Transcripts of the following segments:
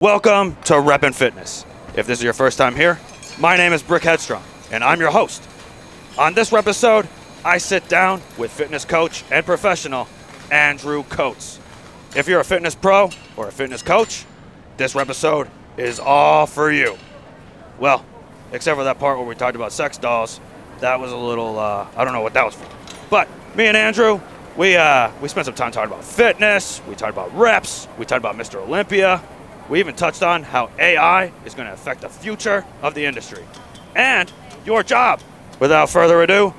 Welcome to Reppin Fitness. If this is your first time here, my name is Brick Headstrong, and I'm your host. On this episode, I sit down with fitness coach and professional Andrew Coates. If you're a fitness pro or a fitness coach, this episode is all for you. Well, except for that part where we talked about sex dolls, that was a little, I don't know what that was for. But me and Andrew, we spent some time talking about fitness, we talked about reps, we talked about Mr. Olympia. We even touched on how AI is going to affect the future of the industry and your job. Without further ado,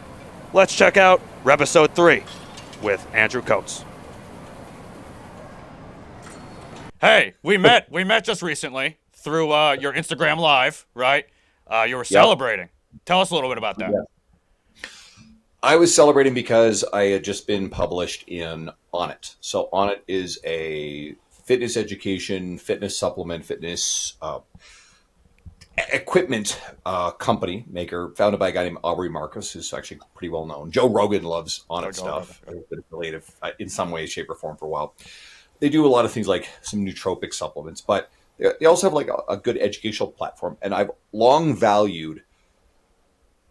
let's check out Repisode 3 with Andrew Coates. Hey, we met just recently through your Instagram Live, right? You were celebrating. Tell us a little bit about that. Yeah. I was celebrating because I had just been published in Onnit. So Onnit is a fitness education, fitness supplement, fitness equipment company maker founded by a guy named Aubrey Marcus, who's actually pretty well known. Joe Rogan loves Onnit stuff. I've been affiliated in some way, shape, or form for a while. They do a lot of things like some nootropic supplements, but they also have like a good educational platform. And I've long valued.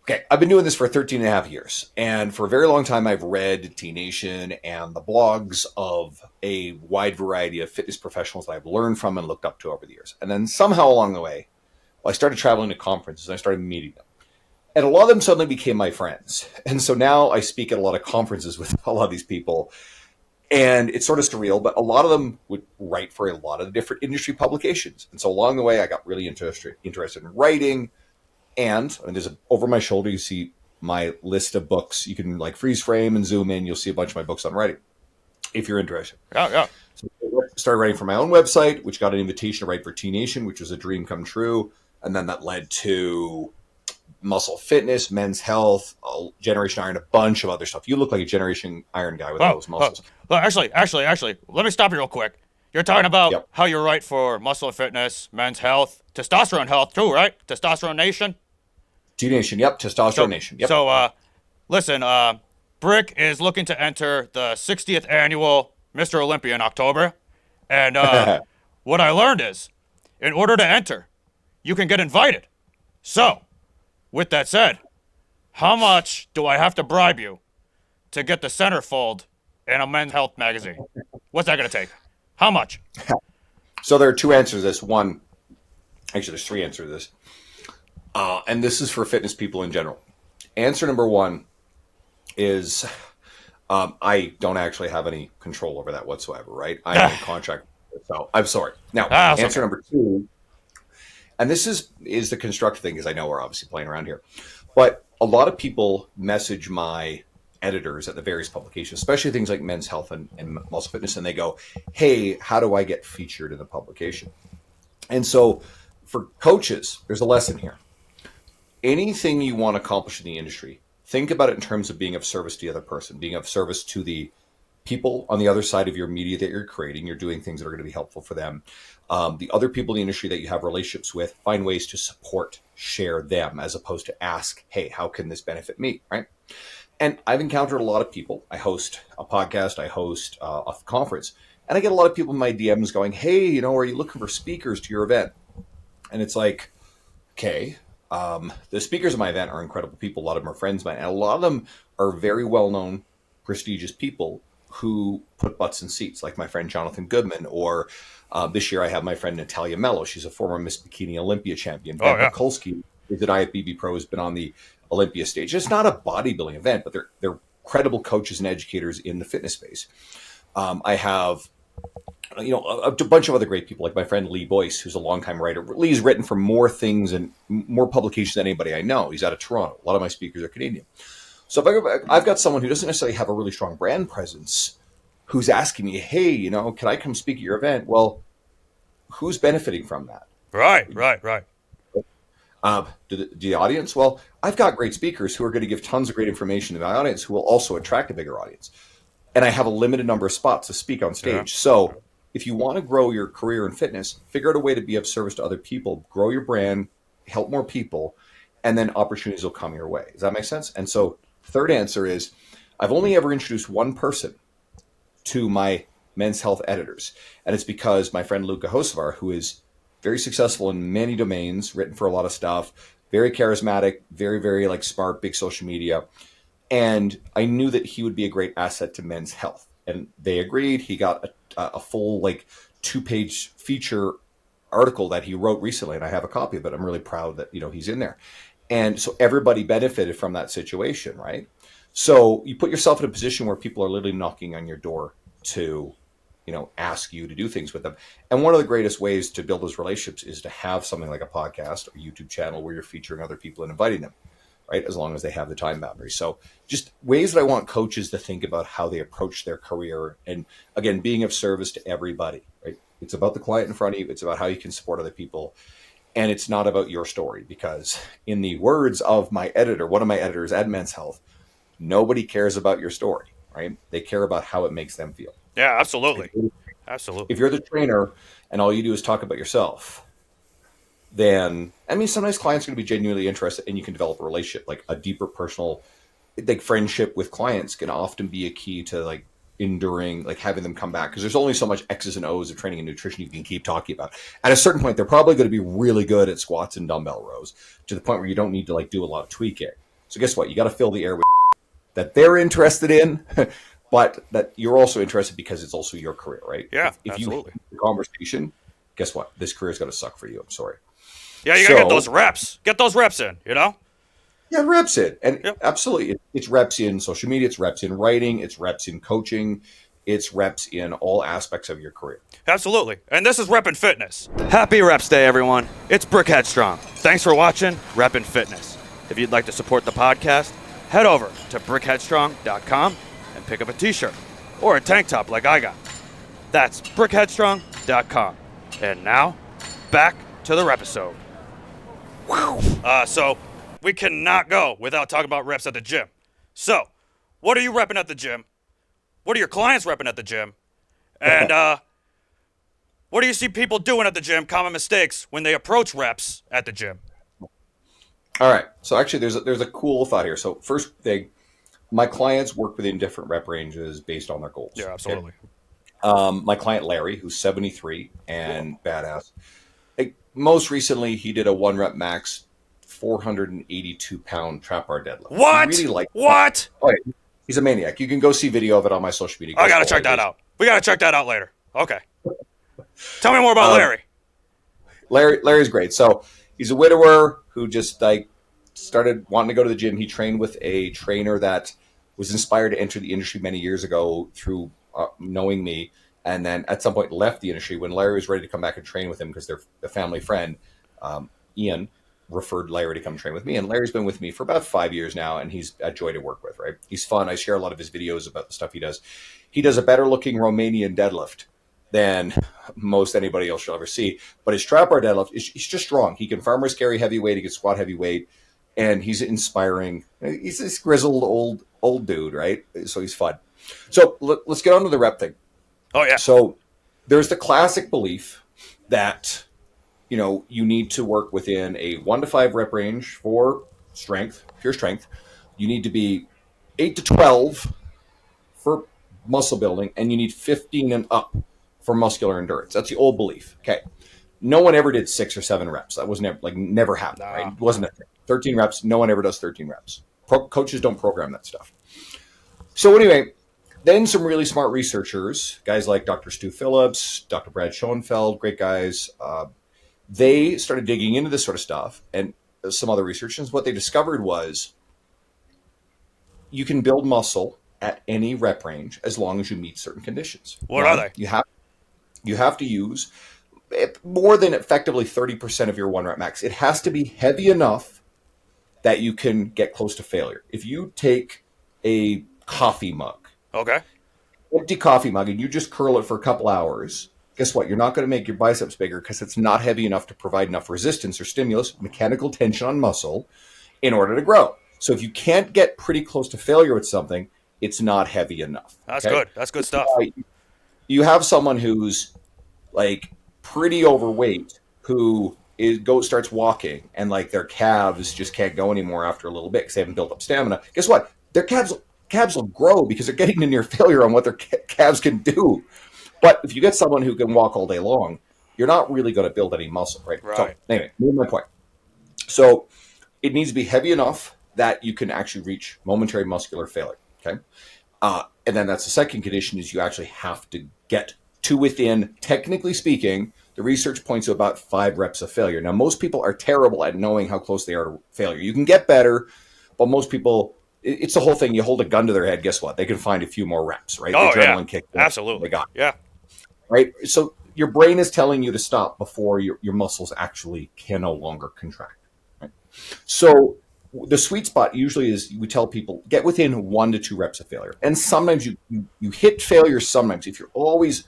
Okay, I've been doing this for 13 and a half years. And for a very long time, I've read T-Nation and the blogs of a wide variety of fitness professionals that I've learned from and looked up to over the years. And then somehow along the way, I started traveling to conferences and I started meeting them. And a lot of them suddenly became my friends. And so now I speak at a lot of conferences with a lot of these people. And it's sort of surreal, but a lot of them would write for a lot of the different industry publications. And so along the way, I got really interested in writing. And there's over my shoulder, you see my list of books. You can like freeze frame and zoom in. You'll see a bunch of my books on writing, if you're interested. Yeah. So I started writing for my own website, which got an invitation to write for T-Nation, which was a dream come true. And then that led to Muscle Fitness, Men's Health, Generation Iron, a bunch of other stuff. You look like a Generation Iron guy with all those muscles. Well, actually, let me stop you real quick. You're talking about how you write for Muscle Fitness, Men's Health, Testosterone Health too, right? Testosterone Nation? T-Nation, yep. Testosterone Nation, yep. So, listen, Brick is looking to enter the 60th annual Mr. Olympia in October. And what I learned is, in order to enter, you can get invited. So, with that said, how much do I have to bribe you to get the centerfold in a Men's Health magazine? What's that going to take? How much? So there are two answers to this. One, actually, there's three answers to this. And this is for fitness people in general. Answer number one is I don't actually have any control over that whatsoever, right? I'm in contract. So I'm sorry. Now, answer number two, and this is the constructive thing, because I know we're obviously playing around here. But a lot of people message my editors at the various publications, especially things like Men's Health and Muscle Fitness, and they go, hey, how do I get featured in the publication? And so for coaches, there's a lesson here. Anything you want to accomplish in the industry, think about it in terms of being of service to the other person, being of service to the people on the other side of your media that you're creating. You're doing things that are going to be helpful for them. The other people in the industry that you have relationships with, find ways to support, share them, as opposed to ask, hey, how can this benefit me, right? And I've encountered a lot of people. I host a podcast, I host a conference, and I get a lot of people in my DMs going, hey, are you looking for speakers to your event? And it's like, okay, the speakers of my event are incredible people. A lot of them are friends of mine, and a lot of them are very well-known, prestigious people who put butts in seats, like my friend Jonathan Goodman, or this year I have my friend Natalia Mello. She's a former Miss Bikini Olympia champion. Ben Mikulski is an IFBB pro, has been on the Olympia stage. It's not a bodybuilding event, but they're credible coaches and educators in the fitness space. I have a bunch of other great people, like my friend Lee Boyce, who's a longtime writer. Lee's written for more things and more publications than anybody I know. He's out of Toronto. A lot of my speakers are Canadian. So if I've got someone who doesn't necessarily have a really strong brand presence who's asking me, hey, can I come speak at your event? Well, who's benefiting from that? Right. The audience? Well, I've got great speakers who are going to give tons of great information to my audience who will also attract a bigger audience. And I have a limited number of spots to speak on stage. Yeah. So if you want to grow your career in fitness, figure out a way to be of service to other people, grow your brand, help more people, and then opportunities will come your way. Does that make sense? And so third answer is I've only ever introduced one person to my Men's Health editors. And it's because my friend Luca Hocevar, who is very successful in many domains, written for a lot of stuff, very charismatic, very, very like smart, big social media. And I knew that he would be a great asset to Men's Health. And they agreed. He got a full like 2-page feature article that he wrote recently. And I have a copy of it. I'm really proud that, he's in there. And so everybody benefited from that situation, right? So you put yourself in a position where people are literally knocking on your door to, ask you to do things with them. And one of the greatest ways to build those relationships is to have something like a podcast or YouTube channel where you're featuring other people and inviting them, right? As long as they have the time boundary. So just ways that I want coaches to think about how they approach their career. And again, being of service to everybody, right? It's about the client in front of you. It's about how you can support other people. And it's not about your story, because in the words of my editor, one of my editors at Men's Health, nobody cares about your story, right? They care about how it makes them feel. Yeah, absolutely. Absolutely. If you're the trainer and all you do is talk about yourself, then, sometimes clients are going to be genuinely interested and you can develop a relationship, like a deeper personal, like friendship with clients can often be a key to like enduring, like having them come back. Because there's only so much X's and O's of training and nutrition you can keep talking about. At a certain point, they're probably going to be really good at squats and dumbbell rows to the point where you don't need to like do a lot of tweaking. So guess what? You got to fill the air with that they're interested in, but that you're also interested because it's also your career, right? Yeah, if absolutely. you have the conversation, guess what? This career is going to suck for you. I'm sorry. Yeah, you got to get those reps. Get those reps in, Yeah, reps in. And yep. Absolutely. It's reps in social media. It's reps in writing. It's reps in coaching. It's reps in all aspects of your career. Absolutely. And this is Reppin Fitness. Happy Reps Day, everyone. It's Brick Headstrong. Thanks for watching Reppin Fitness. If you'd like to support the podcast, head over to brickheadstrong.com and pick up a t-shirt or a tank top like I got. That's brickheadstrong.com. And now, back to the repisode. So we cannot go without talking about reps at the gym. So, what are you repping at the gym? What are your clients repping at the gym? And what do you see people doing at the gym, common mistakes, when they approach reps at the gym? All right. So actually, there's a cool thought here. So first thing, my clients work within different rep ranges based on their goals. Yeah, absolutely. Okay? My client, Larry, who's 73 and badass, most recently, he did a 1 rep max 482-pound trap bar deadlift. What? Really what? Oh, yeah. He's a maniac. You can go see video of it on my social media. I got to check that out. We got to check that out later. Okay. Tell me more about Larry. Larry's great. So he's a widower who just started wanting to go to the gym. He trained with a trainer that was inspired to enter the industry many years ago through knowing me. And then at some point left the industry. When Larry was ready to come back and train with him, because they're a family friend, Ian referred Larry to come train with me. And Larry's been with me for about 5 years now, and he's a joy to work with, right? He's fun. I share a lot of his videos about the stuff he does. He does a better looking Romanian deadlift than most anybody else you'll ever see. But his trap bar deadlift, he's just strong. He can farmers carry heavyweight. He can squat heavyweight. And he's inspiring. He's this grizzled old dude, right? So he's fun. So let's get on to the rep thing. Oh, yeah. So there's the classic belief that, you need to work within a 1 to 5 rep range for strength, pure strength. You need to be 8 to 12 for muscle building, and you need 15 and up for muscular endurance. That's the old belief. Okay. No one ever did 6 or 7 reps. That was never happened, right? It wasn't a thing. 13 reps. No one ever does 13 reps. Coaches don't program that stuff. So anyway, then some really smart researchers, guys like Dr. Stu Phillips, Dr. Brad Schoenfeld, great guys, they started digging into this sort of stuff, and some other researchers. What they discovered was you can build muscle at any rep range as long as you meet certain conditions. What are they? You have to use more than effectively 30% of your 1 rep max. It has to be heavy enough that you can get close to failure. If you take a coffee mug, okay, empty coffee mug, and you just curl it for a couple hours, guess what? You're not going to make your biceps bigger because it's not heavy enough to provide enough resistance or stimulus, mechanical tension on muscle in order to grow. So if you can't get pretty close to failure with something, it's not heavy enough. That's good. That's good stuff. You have someone who's pretty overweight who starts walking and their calves just can't go anymore after a little bit because they haven't built up stamina. Guess what? Their calves will grow because they're getting to near failure on what their calves can do. But if you get someone who can walk all day long, you're not really going to build any muscle, right? So Right. anyway, move my point. So it needs to be heavy enough that you can actually reach momentary muscular failure. Okay. And then that's the second condition is you actually have to get to within, technically speaking, the research points to about 5 reps of failure. Now, most people are terrible at knowing how close they are to failure. You can get better, but most people, it's the whole thing. You hold a gun to their head, guess what? They can find a few more reps, right? Oh, The yeah. adrenaline kick. Absolutely. They got it, Yeah. right? So your brain is telling you to stop before your muscles actually can no longer contract. Right? So the sweet spot usually is we tell people get within 1 to 2 reps of failure. And sometimes you hit failure sometimes. If you're always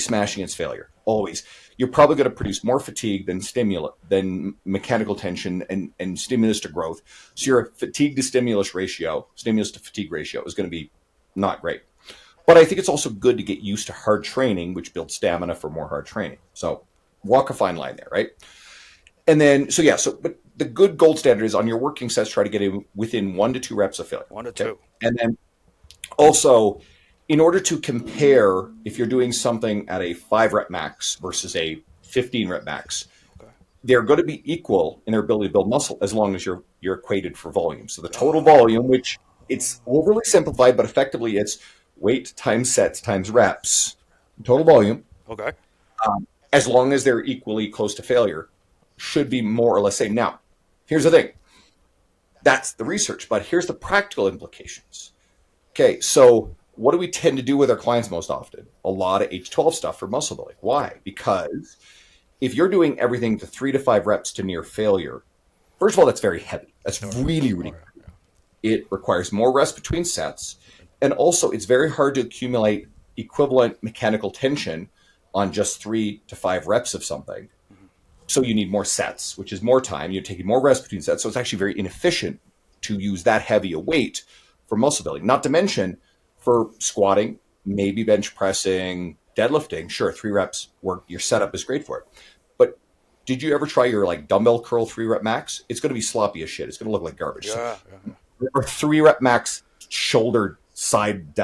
smashing against failure, always, you're probably going to produce more fatigue than mechanical tension and stimulus to growth. So your fatigue to stimulus to fatigue ratio is going to be not great. But I think it's also good to get used to hard training, which builds stamina for more hard training. So walk a fine line there, right? And then, but the good gold standard is on your working sets, try to get in within 1 to 2 reps of failure. 1 to 2. And then also, in order to compare if you're doing something at a 5 rep max versus a 15 rep max, they're going to be equal in their ability to build muscle as long as you're equated for volume. So the total volume, which it's overly simplified, but effectively it's weight times sets times reps, total volume. Okay. As long as they're equally close to failure, should be more or less same. Now, here's the thing. That's the research, but here's the practical implications. Okay, so what do we tend to do with our clients most often? A lot of H12 stuff for muscle building. Why? Because if you're doing everything to 3 to 5 reps to near failure, first of all, that's very heavy. That's really, really heavy. It requires more rest between sets. And also, it's very hard to accumulate equivalent mechanical tension on just 3 to 5 reps of something. So you need more sets, which is more time. You're taking more rest between sets. So it's actually very inefficient to use that heavy a weight for muscle building. Not to mention for squatting, maybe bench pressing, deadlifting. Sure, 3 reps work. Your setup is great for it. But did you ever try your dumbbell curl 3 rep max? It's going to be sloppy as shit. It's going to look like garbage. Yeah. Or 3 rep max shoulder side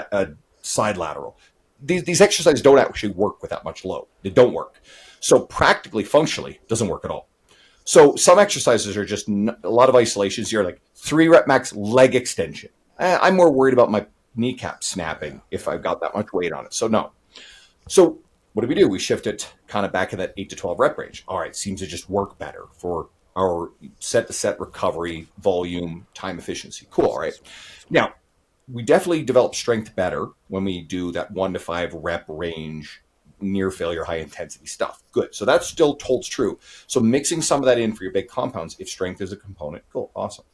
lateral. These exercises don't actually work with that much load. They don't work. So practically, functionally, doesn't work at all. So some exercises are just a lot of isolations. You're like 3 rep max leg extension. I'm more worried about my kneecap snapping if I've got that much weight on it. So no. So what do? We shift it kind of back in that 8 to 12 rep range. All right, seems to just work better for our set-to-set recovery, volume, time efficiency. Cool, all right. Now, we definitely develop strength better when we do that 1 to 5 rep range, near failure, high intensity stuff. Good. So that still holds true. So mixing some of that in for your big compounds, if strength is a component, cool, awesome.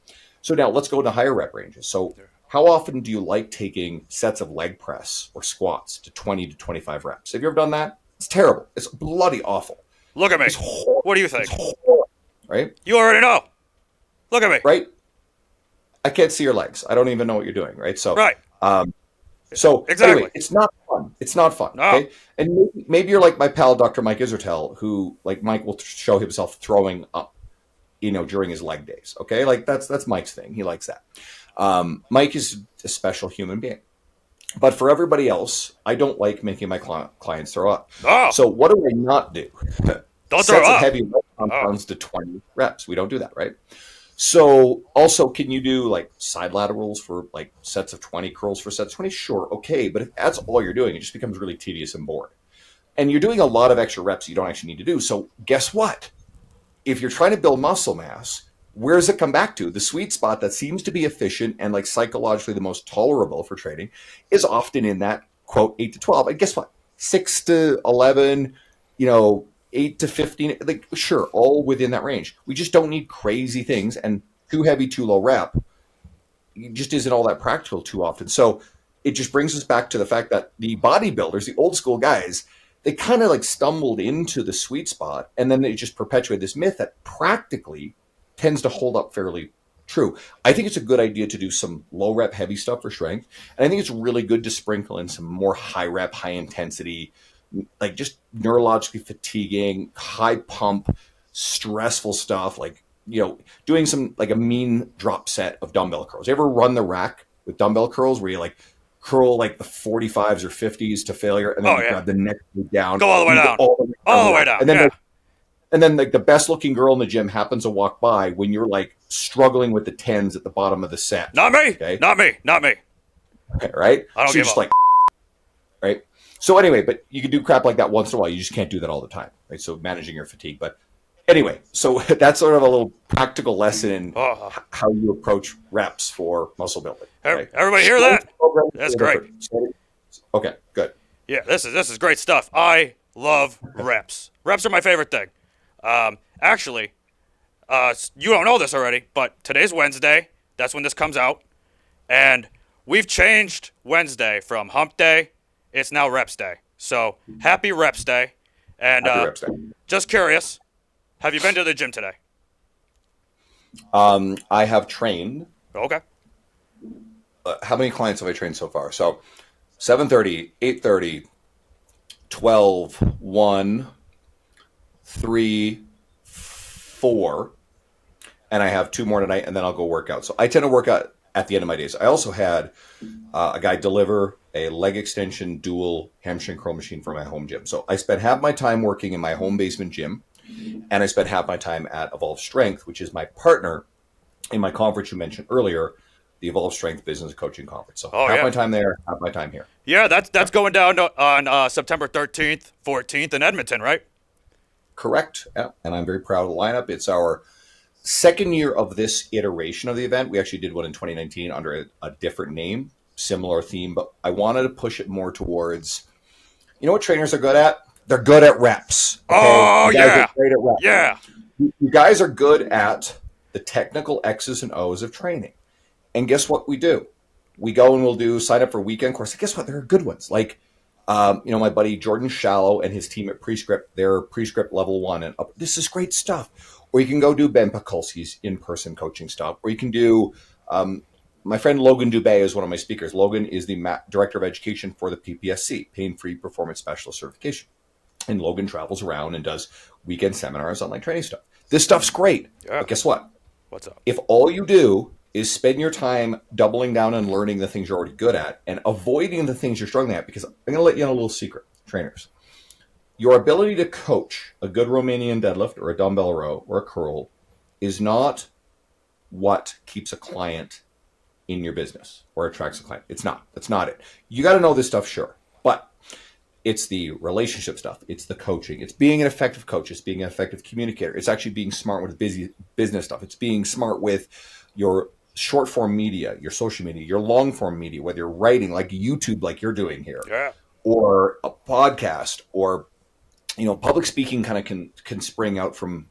So now let's go to higher rep ranges. So how often do you like taking sets of leg press or squats to 20 to 25 reps? Have you ever done that? It's terrible. It's bloody awful. Look at me. What do you think? Right? You already know. Look at me. Right? I can't see your legs. I don't even know what you're doing, right? So, right. So exactly. Anyway, it's not fun. It's not fun. No. Okay. And maybe you're like my pal, Dr. Mike Isertel, who Mike will show himself throwing up, during his leg days. Okay. That's Mike's thing. He likes that. Mike is a special human being, but for everybody else, I don't like making my clients throw up. Oh. So what do I not do? Don't Sets throw up. of heavy compounds to 20 reps. We don't do that. Right. So also, can you do side laterals for sets of 20, curls for sets of 20? Sure. Okay. But if that's all you're doing, it just becomes really tedious and boring. And you're doing a lot of extra reps you don't actually need to do. So guess what? If you're trying to build muscle mass, where does it come back to? The sweet spot that seems to be efficient and psychologically the most tolerable for training is often in that quote 8 to 12. And guess what? 6 to 11, 8 to 15, sure, all within that range. We just don't need crazy things, and too heavy, too low rep just isn't all that practical too often. So it just brings us back to the fact that the bodybuilders, the old school guys, they kind of stumbled into the sweet spot, and then they just perpetuate this myth that practically tends to hold up fairly true. I think it's a good idea to do some low rep heavy stuff for strength, and I think it's really good to sprinkle in some more high rep, high intensity, just neurologically fatiguing, high pump, stressful stuff, doing some a mean drop set of dumbbell curls. You ever run the rack with dumbbell curls where you curl like the 45s or 50s to failure, and then Oh, you yeah. grab the next way down. Go all the way You go down. all the way All the way down. down. Yeah. And then like the best looking girl in the gym happens to walk by when you're like struggling with the 10s at the bottom of the set. Not me. Okay. Not me. Not me. Right? I don't So you're give just up. like, right? So anyway, but you can do crap like that once in a while. You just can't do that all the time, right? So managing your fatigue. But anyway, so that's sort of a little practical lesson in Oh. how you approach reps for muscle building. Okay? Everybody hear that? That's great. Okay, good. Yeah, this is great stuff. I love reps. Reps are my favorite thing. Actually, you don't know this already, but today's Wednesday. That's when this comes out, and we've changed Wednesday from Hump Day. It's now Reps Day. So happy Reps Day. And Happy reps day. just curious, have you been to the gym today? I have trained. Okay. How many clients have I trained so far? So 7:30, 8:30, 12, 1, 3, 4, and I have 2 more tonight, and then I'll go work out. So I tend to work out at the end of my days. I also had a guy deliver a leg extension dual hamstring curl machine for my home gym. So I spent half my time working in my home basement gym, and I spent half my time at Evolve Strength, which is my partner in my conference you mentioned earlier, the Evolve Strength Business Coaching Conference. So half my time there, half my time here. Yeah, that's going down on September 13th, 14th in Edmonton, right? Correct. Yeah. And I'm very proud of the lineup. It's our second year of this iteration of the event. We actually did one in 2019 under a different name, similar theme, but I wanted to push it more towards, you know what trainers are good at? They're good at reps. Okay? Oh, you guys yeah. are great at reps. Yeah. You guys are good at the technical X's and O's of training. And guess what we do? We go and we'll do sign up for weekend courses. Guess what? There are good ones. Like, my buddy Jordan Shallow and his team at Prescript, they're Prescript level 1 and up. This is great stuff. Or you can go do Ben Pakulski's in-person coaching stuff. Or you can do, my friend Logan Dubé is one of my speakers. Logan is the director of education for the PPSC, Pain-Free Performance Specialist Certification. And Logan travels around and does weekend seminars on like training stuff. This stuff's great. Yeah. But guess what? What's up? If all you do is spend your time doubling down and learning the things you're already good at and avoiding the things you're struggling at, because I'm going to let you in a little secret, trainers. Your ability to coach a good Romanian deadlift or a dumbbell row or a curl is not what keeps a client in your business or attracts a client. It's not. That's not it. You got to know this stuff, sure. But it's the relationship stuff. It's the coaching. It's being an effective coach. It's being an effective communicator. It's actually being smart with business stuff. It's being smart with your short form media, your social media, your long form media, whether you're writing like YouTube, like you're doing here, or a podcast, or public speaking kind of can spring out from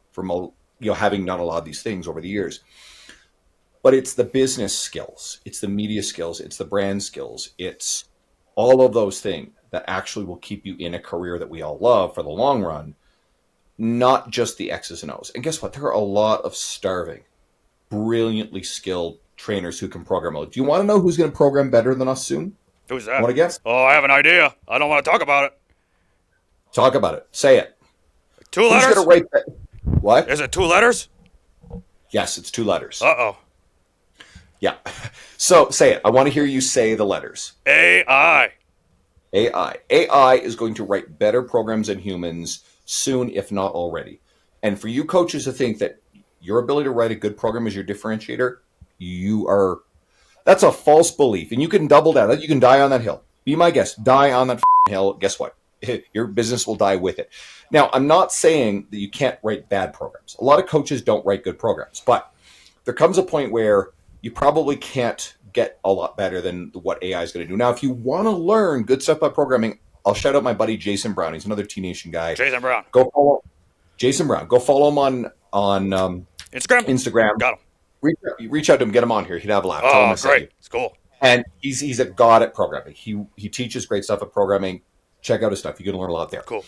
having done a lot of these things over the years. But it's the business skills, it's the media skills, it's the brand skills, it's all of those things that actually will keep you in a career that we all love for the long run, not just the X's and O's. And guess what? There are a lot of starving, brilliantly skilled trainers who can program. Do you want to know who's going to program better than us soon? Who's that? Want to guess? Oh, I have an idea. I don't want to talk about it. Talk about it. Say it. 2 letters? Who's going to write that? What? Is it 2 letters? Yes, it's 2 letters. Uh-oh. Yeah. So say it. I want to hear you say the letters. AI. AI. AI is going to write better programs than humans soon, if not already. And for you coaches to think that your ability to write a good program is your differentiator, that's a false belief. And you can double down. You can die on that hill. Be my guest. Die on that hill. Guess what? Your business will die with it. Now, I'm not saying that you can't write bad programs. A lot of coaches don't write good programs. But there comes a point where you probably can't get a lot better than what AI is going to do. Now, if you want to learn good stuff about programming, I'll shout out my buddy Jason Brown. He's another T-Nation guy. Jason Brown. Go follow Jason Brown. Go follow him on Instagram. Got him. Reach out to him. Get him on here. He'd have a laugh. Oh, great. It's cool. And he's a god at programming. He teaches great stuff at programming. Check out his stuff. You can learn a lot there. Cool.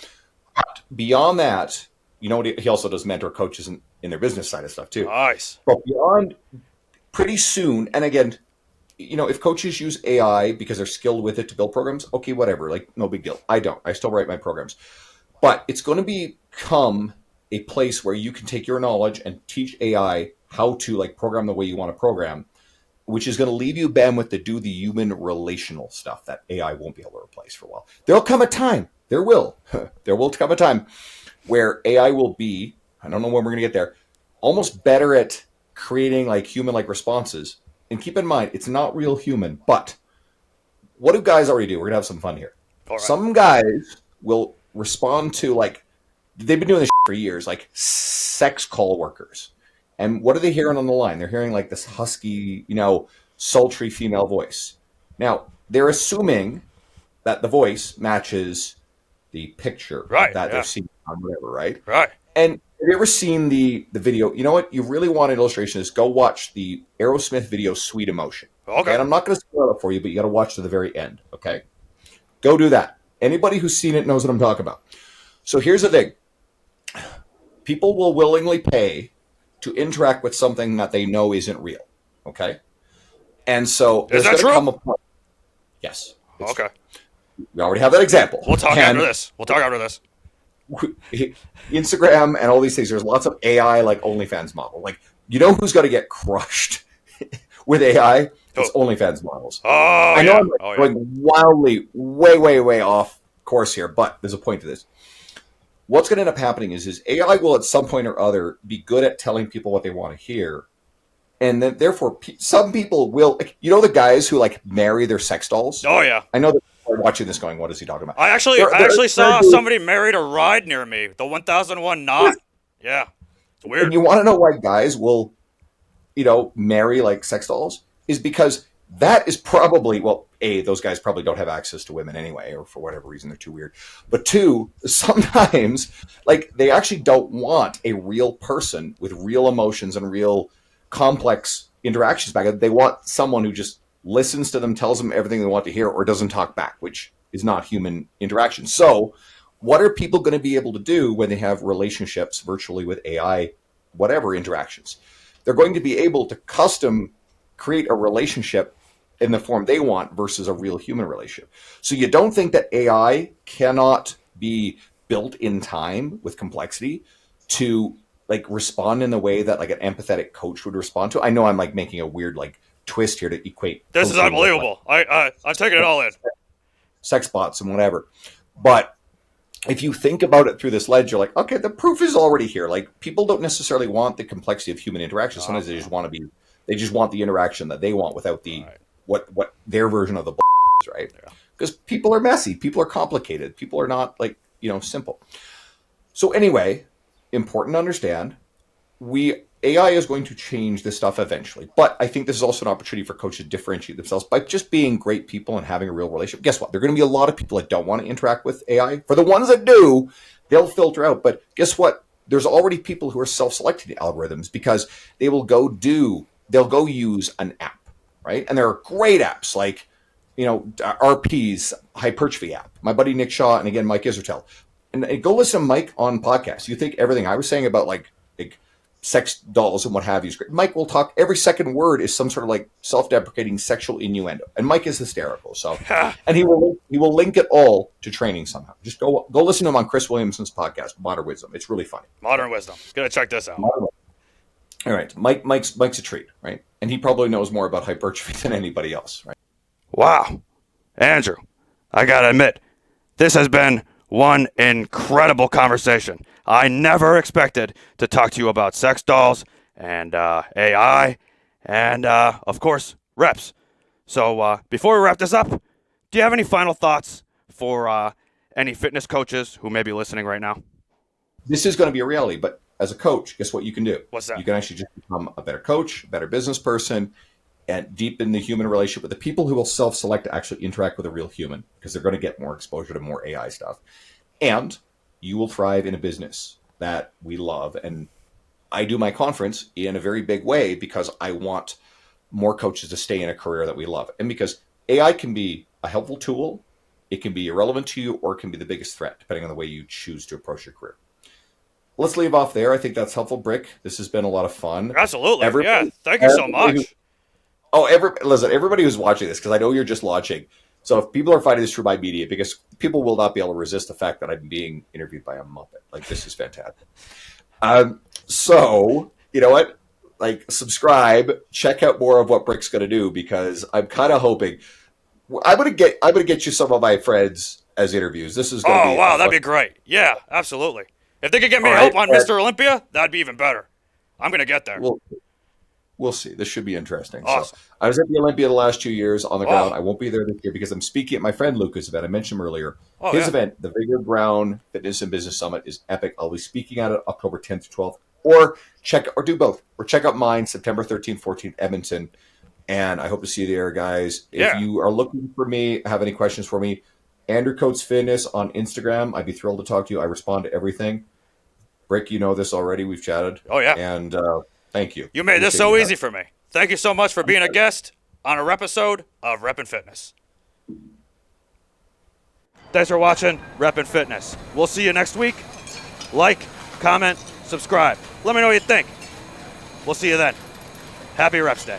But beyond that, you know what? He also does mentor coaches in their business side of stuff too. Nice. But beyond, pretty soon, and again, if coaches use AI because they're skilled with it to build programs, okay, whatever, like no big deal. I don't. I still write my programs. But it's going to become a place where you can take your knowledge and teach AI how to program the way you want to program. which is going to leave you, Ben, with the human relational stuff that AI won't be able to replace for a while. There'll come a time, there will come a time where AI will be, I don't know when we're going to get there, almost better at creating like human-like responses. And keep in mind, it's not real human, but what do guys already do? We're going to have some fun here. Right. Some guys will respond to, like, they've been doing this for years, like sex call workers. And what are they hearing on the line? They're hearing like this husky, sultry female voice. Now, they're assuming that the voice matches the picture that they're seeing on whatever, right? Right. And have you ever seen the video? You know what? You really want an illustration is go watch the Aerosmith video, Sweet Emotion. Okay. And I'm not going to spoil it for you, but you got to watch to the very end, okay? Go do that. Anybody who's seen it knows what I'm talking about. So here's the thing. People will willingly pay to interact with something that they know isn't real, okay? And so is that true? Come a point. Yes. Okay. We already have that example. We'll talk after this. Instagram and all these things, there's lots of AI like OnlyFans model. Like, you know who's going to get crushed with AI? It's OnlyFans models. Oh, I know I'm going wildly, way off course here, but there's a point to this. What's going to end up happening is AI will at some point or other be good at telling people what they want to hear. And then therefore some people will, the guys who like marry their sex dolls. Oh yeah. I know that people are watching this going, what is he talking about? I actually saw somebody married a ride near me. The 1001 knot. Yeah. It's weird. And you want to know why guys will, marry like sex dolls? Is because that is probably, well, A, those guys probably don't have access to women anyway, or for whatever reason they're too weird. But two, sometimes like they actually don't want a real person with real emotions and real complex interactions back. They want someone who just listens to them, tells them everything they want to hear, or doesn't talk back, which is not human interaction. So what are people going to be able to do when they have relationships virtually with AI, whatever interactions? They're going to be able to custom create a relationship in the form they want versus a real human relationship. So you don't think that AI cannot be built in time with complexity to like respond in the way that like an empathetic coach would respond to? I know I'm like making a weird like twist here to equate. This is unbelievable. I'm taking it all in. Sex bots and whatever. But if you think about it through this lens, you're like, okay, the proof is already here. Like, people don't necessarily want the complexity of human interaction. Sometimes they just want the interaction that they want without the what their version of the is, right? Because people are messy, people are complicated, people are not like, simple. So anyway, important to understand, AI is going to change this stuff eventually. But I think this is also an opportunity for coaches to differentiate themselves by just being great people and having a real relationship. Guess what? There are going to be a lot of people that don't want to interact with AI. For the ones that do, they'll filter out. But guess what? There's already people who are self-selecting algorithms because they'll go use an app, right? And there are great apps like, RP's hypertrophy app. My buddy Nick Shaw and again, Mike Isertel. And go listen to Mike on podcasts. You think everything I was saying about like sex dolls and what have you is great. Mike will talk, every second word is some sort of like self-deprecating sexual innuendo. And Mike is hysterical. So, and he will link it all to training somehow. Just go listen to him on Chris Williamson's podcast, Modern Wisdom. It's really funny. Modern Wisdom. Gonna check this out. All right. Mike's a treat, right? And he probably knows more about hypertrophy than anybody else, right? Wow. Andrew, I gotta admit, this has been one incredible conversation. I never expected to talk to you about sex dolls and AI and, of course, reps. So before we wrap this up, do you have any final thoughts for any fitness coaches who may be listening right now? This is going to be a reality, but as a coach, guess what you can do? What's that? You can actually just become a better coach, a better business person, and deepen the human relationship with the people who will self-select to actually interact with a real human because they're going to get more exposure to more AI stuff. And you will thrive in a business that we love. And I do my conference in a very big way because I want more coaches to stay in a career that we love. And because AI can be a helpful tool, it can be irrelevant to you, or it can be the biggest threat, depending on the way you choose to approach your career. Let's leave off there. I think that's helpful, Brick. This has been a lot of fun. Absolutely. Thank you so much. Listen, everybody who's watching this, because I know you're just launching. So if people are finding this through my media, because people will not be able to resist the fact that I'm being interviewed by a Muppet. Like, this is fantastic. So, you know what? like subscribe, check out more of what Brick's going to do, because I'm kind of hoping I'm going to get you some of my friends as interviews. This is going to be wow, that'd be great. Yeah, absolutely. If they could get me All help right, on Mr. Olympia, that'd be even better. I'm going to get there. We'll see. This should be interesting. Awesome. So I was at the Olympia the last 2 years on the ground. Oh. I won't be there this year because I'm speaking at my friend Luca's event. I mentioned him earlier. Oh, His yeah. event, the Vigor Brown Fitness and Business Summit, is epic. I'll be speaking at it October 10th to 12th. Or do both. Or check out mine, September 13th, 14th, Edmonton. And I hope to see you there, guys. Yeah. If you are looking for me, have any questions for me, Andrew Coates Fitness on Instagram. I'd be thrilled to talk to you. I respond to everything. Brick, you know this already. We've chatted. Oh, yeah. And thank you. You made this so easy for me. Thank you so much for being a guest on a repisode of Reppin Fitness. Thanks for watching Reppin Fitness. We'll see you next week. Like, comment, subscribe. Let me know what you think. We'll see you then. Happy Reps Day.